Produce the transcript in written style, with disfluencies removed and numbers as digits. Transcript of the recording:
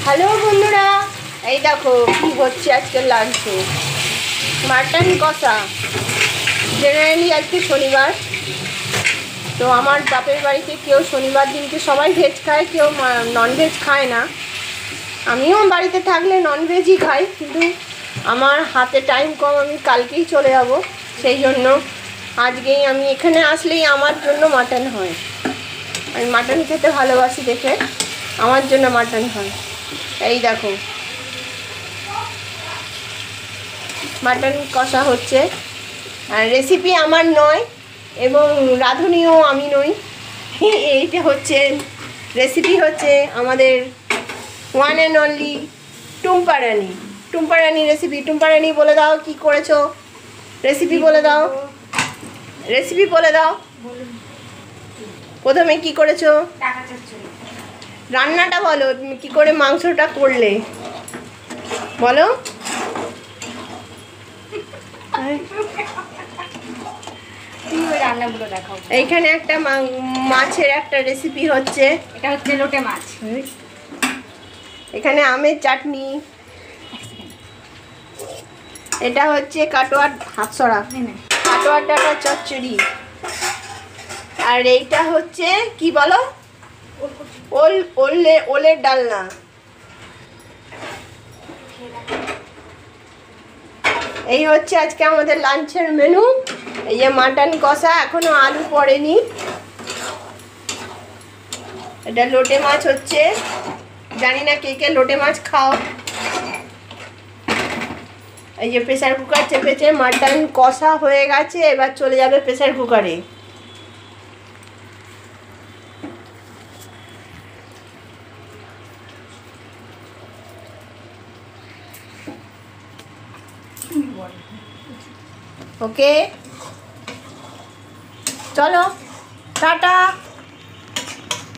Hello বন্ধুরা, এই দেখো কি হচ্ছে আজকে লাঞ্চে। মাটন কষা। জেনারেলি আজকে শনিবার, তো আমার বাপের বাড়িতে কেউ শনিবার দিনকে সবাই ভেজ খায়, কেউ ননভেজ খায় না। আমিও বাড়িতে থাকলে ননভেজই খাই, কিন্তু আমার হাতে টাইম কম, আমি কালকেই চলে যাব। সেই জন্য আজকেই আমি এখানে আসলেই আমার জন্য মাটন হয়। আমি মাটন খেতে ভালোবাসি দেখে আমার জন্য মাটন হয়। এই দেখো মাটন কষা হচ্ছে। আর রেসিপি আমার নয় এবং রাঁধুনিও আমি নই। এইটা হচ্ছে রেসিপি, হচ্ছে আমাদের one and only Tumpa Rani. Tumpa Rani recipe. Tumpa Rani বলে দাও কি করেছো, রেসিপি বলে দাও, রেসিপি বলে দাও। প্রথমে কি করেছো, রান্নাটা বলো, তুমি কি করে মাংসটা করলে বলো। রান্নাগুলো দেখাও। এইখানে একটা মাছের একটা রেসিপি হচ্ছে, এটা হচ্ছে লোটে মাছ। এখানে আমের চাটনি, এটা হচ্ছে কাটোয়ার হাতসরা, কাটোয়ার ডাটা চচ্চড়ি, আর এইটা হচ্ছে কি বলো, ওলের ডালনা। এই হচ্ছে আজকে আমাদের লাঞ্চের মেনু। এই যে মাটন কষা, এখনো আলু পড়েনি। এটা লোটে মাছ হচ্ছে, জানি না কে কে লোটে মাছ খাও। এই যে প্রেসার কুকার চেপেছে, মাটন কষা হয়ে গেছে, এবার চলে যাবে প্রেসার কুকারে। ওকে চলো টাটা।